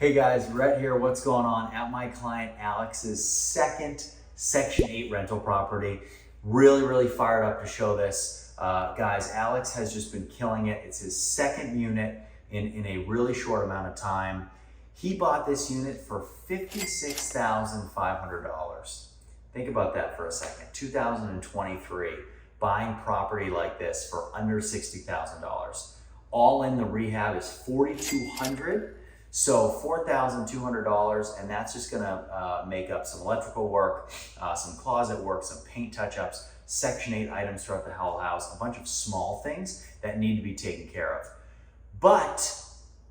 Hey guys, Rhett here. What's going on at my client Alex's second Section 8 rental property? Really fired up to show this. Guys, Alex has just been killing it. It's his second unit in a really short amount of time. He bought this unit for $56,500. Think about that for a second. 2023, buying property like this for under $60,000. All in, the rehab is $4,200. So $4,200, and that's just gonna make up some electrical work, some closet work, some paint touch-ups, Section 8 items throughout the whole house, a bunch of small things that need to be taken care of. But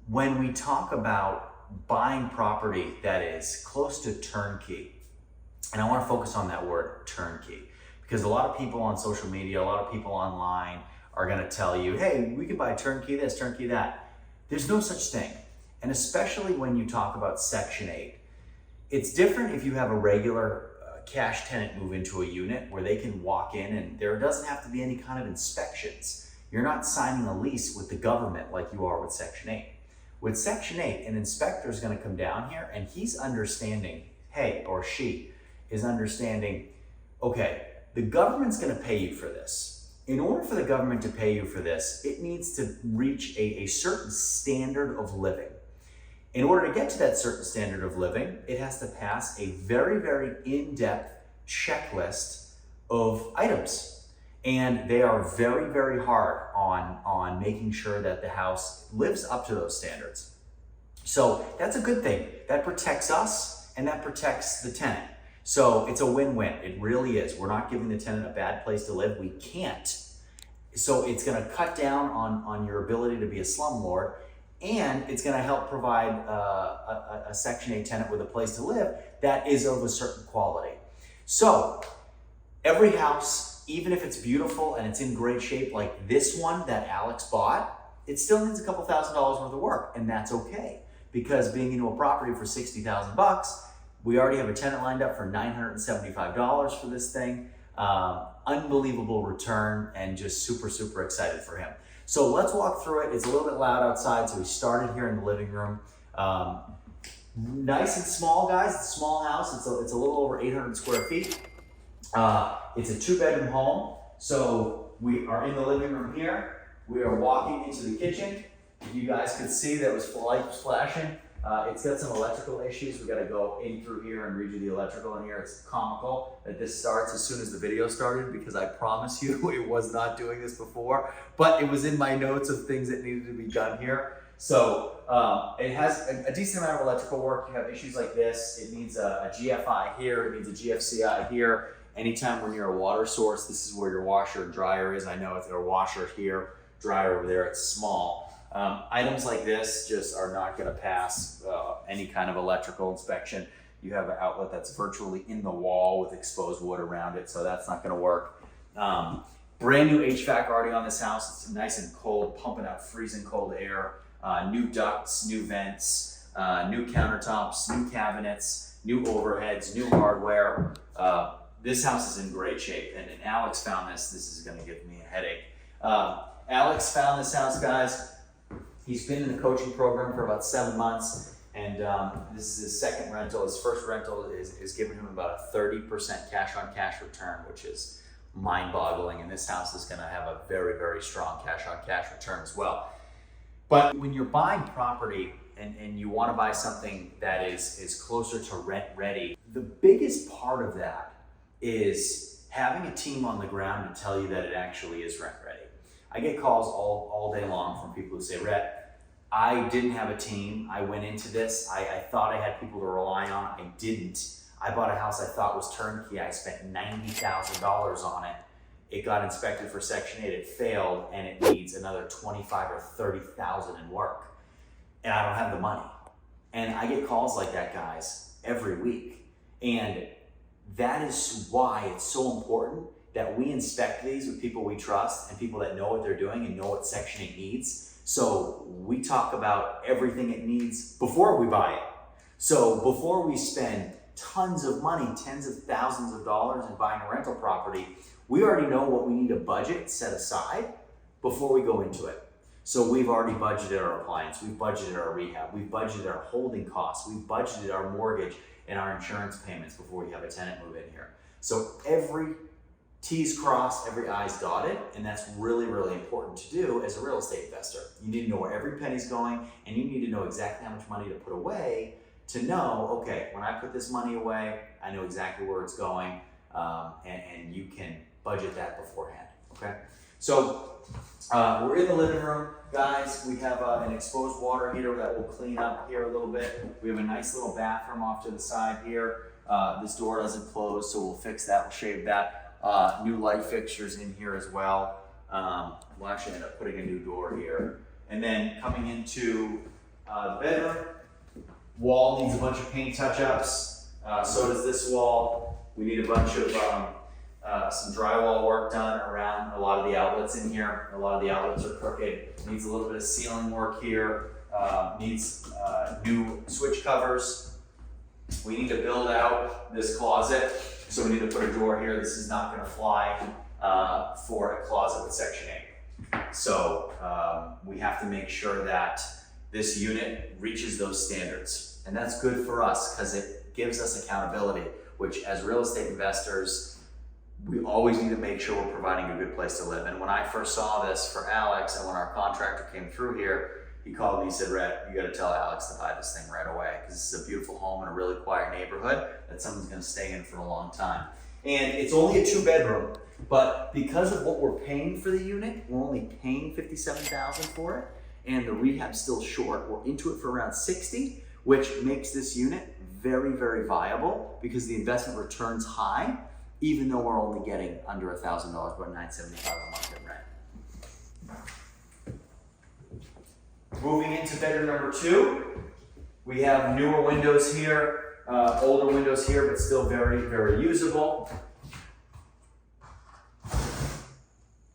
when we talk about buying property that is close to turnkey, and I wanna focus on that word turnkey, because a lot of people on social media, a lot of people online are gonna tell you, hey, we could buy turnkey this, turnkey that. There's no such thing. And especially when you talk about Section 8, it's different if you have a regular cash tenant move into a unit where they can walk in and there doesn't have to be any kind of inspections. You're not signing a lease with the government like you are with Section 8. With Section 8, an inspector is going to come down here and he's understanding, hey, or she is understanding, okay, the government's going to pay you for this. In order for the government to pay you for this, it needs to reach a certain standard of living. In order to get to that certain standard of living, it has to pass a very in-depth checklist of items. And they are very hard on making sure that the house lives up to those standards. So that's a good thing. That protects us and that protects the tenant. So it's a win-win. It really is. We're not giving the tenant a bad place to live. We can't. So it's gonna cut down on your ability to be a slumlord, and it's going to help provide a Section 8 tenant with a place to live that is of a certain quality. So every house, even if it's beautiful and it's in great shape like this one that Alex bought, it still needs a couple $1,000s worth of work, and that's okay. Because being into a property for $60,000, we already have a tenant lined up for $975 for this thing. Unbelievable return, and just super excited for him. So let's walk through it. It's a little bit loud outside, so we started here in the living room. Nice and small, guys. It's a small house. It's a little over 800 square feet. It's a 2-bedroom home. So we are in the living room here. We are walking into the kitchen. You guys could see that was light flashing. It's got some electrical issues. We got to go in through here and redo the electrical in here. It's comical that this starts as soon as the video started, because I promise you it was not doing this before, but it was in my notes of things that needed to be done here. So it has a decent amount of electrical work. You have issues like this. It needs a GFI here. It needs a GFCI here. Anytime we're near a water source, this is where your washer and dryer is. I know it's a washer here, dryer over there. It's small. Items like this just are not going to pass any kind of electrical inspection. You have an outlet that's virtually in the wall with exposed wood around it, so that's not going to work. Brand new HVAC already on this house. It's nice and cold, pumping out freezing cold air. New ducts, new vents, new countertops, new cabinets, new overheads, new hardware. This house is in great shape, and Alex found this. This is going to give me a headache. Alex found this house, guys. He's been in the coaching program for about 7 months, and this is his second rental. His first rental is giving him about a 30% cash-on-cash return, which is mind-boggling, and this house is going to have a very strong cash-on-cash return as well. But when you're buying property and you want to buy something that is closer to rent-ready, the biggest part of that is having a team on the ground to tell you that it actually is rent-ready. I get calls all day long from people who say, Rhett, I didn't have a team. I went into this. I thought I had people to rely on. I didn't. I bought a house I thought was turnkey. I spent $90,000 on it. It got inspected for Section 8. It failed, and it needs another $25,000 or $30,000 in work. And I don't have the money. And I get calls like that, guys, every week. And that is why it's so important that we inspect these with people we trust and people that know what they're doing and know what Section 8 needs. So we talk about everything it needs before we buy it. So before we spend tons of money, tens of thousands of dollars in buying a rental property, we already know what we need a budget set aside before we go into it. So we've already budgeted our appliance, we've budgeted our rehab, we've budgeted our holding costs, we've budgeted our mortgage and our insurance payments before we have a tenant move in here. So every T's crossed, every I's dotted, and that's really, really important to do as a real estate investor. You need to know where every penny's going, and you need to know exactly how much money to put away to know, okay, when I put this money away, I know exactly where it's going, and you can budget that beforehand, okay? So we're in the living room, guys. We have an exposed water heater that will clean up here a little bit. We have a nice little bathroom off to the side here. This door doesn't close, so we'll fix that, we'll shave that. New light fixtures in here as well. We'll actually end up putting a new door here. And then coming into the bedroom, wall needs a bunch of paint touch-ups. So does this wall. We need a bunch of some drywall work done around a lot of the outlets in here. A lot of the outlets are crooked. Needs a little bit of ceiling work here. Needs new switch covers. We need to build out this closet. So we need to put a door here. This is not going to fly for a closet with Section 8. So we have to make sure that this unit reaches those standards. And that's good for us because it gives us accountability, which as real estate investors, we always need to make sure we're providing a good place to live. And when I first saw this for Alex and when our contractor came through here, he called me, he said, Rhett, you got to tell Alex to buy this thing right away because this is a beautiful home in a really quiet neighborhood that someone's going to stay in for a long time. And it's only a 2-bedroom, but because of what we're paying for the unit, we're only paying $57,000 for it, and the rehab's still short. We're into it for around $60,000, which makes this unit very, very viable because the investment return's high, even though we're only getting under $1,000, about $975 a month in rent. Moving into bedroom number 2, we have newer windows here, older windows here, but still very, very usable.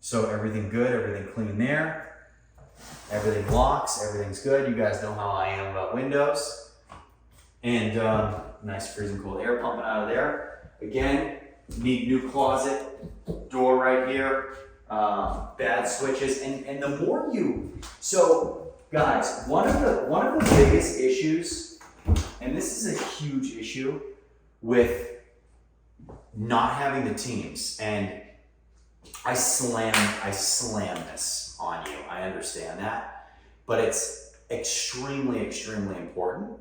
So everything good, everything clean there. Everything locks, everything's good. You guys know how I am about windows. And nice freezing cold air pumping out of there. Again, need new closet, door right here, bad switches, and the more you, so guys, one of the biggest issues, and this is a huge issue with not having the teams, and I slam this on you. I understand that, but it's extremely, extremely important.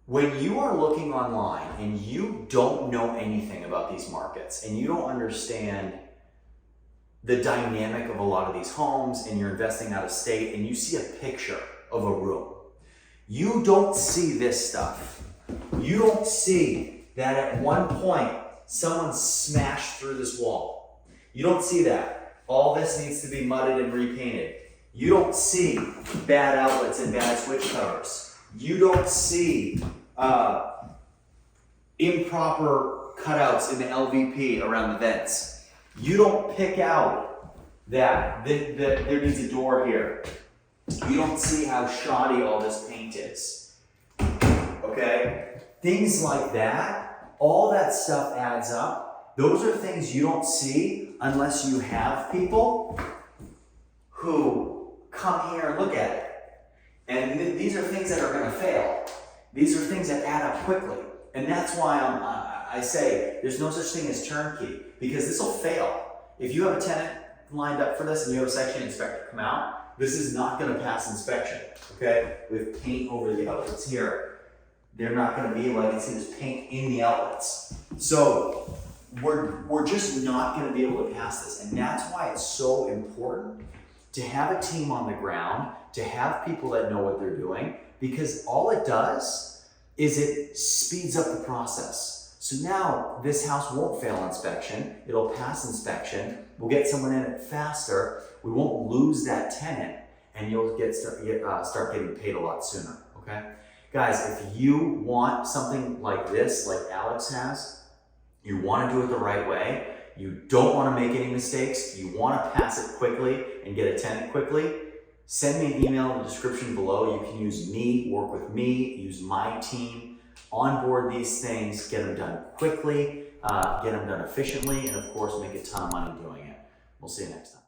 When you are looking online and you don't know anything about these markets and you don't understand the dynamic of a lot of these homes and you're investing out of state and you see a picture of a room, you don't see this stuff. You don't see that at one point someone smashed through this wall. You don't see that. All this needs to be mudded and repainted. You don't see bad outlets and bad switch covers. You don't see improper cutouts in the LVP around the vents. You don't pick out that there needs a door here. You don't see how shoddy all this paint is. Okay? Things like that, all that stuff adds up. Those are things you don't see unless you have people who come here and look at it. And these are things that are going to fail. These are things that add up quickly. And that's why I say there's no such thing as turnkey, because this will fail. If you have a tenant lined up for this and you have a section inspector come out, this is not going to pass inspection, okay? With paint over the outlets here, they're not going to be able to see this paint in the outlets. So we're just not going to be able to pass this. And that's why it's so important to have a team on the ground, to have people that know what they're doing, because all it does is it speeds up the process. So now this house won't fail inspection, it'll pass inspection, we'll get someone in it faster, we won't lose that tenant, and you'll start getting paid a lot sooner, okay? Guys, if you want something like this, like Alex has, you want to do it the right way, you don't want to make any mistakes, you want to pass it quickly and get a tenant quickly, send me an email in the description below. You can use me, work with me, use my team, onboard these things, get them done quickly, get them done efficiently, and of course make a ton of money doing it. We'll see you next time.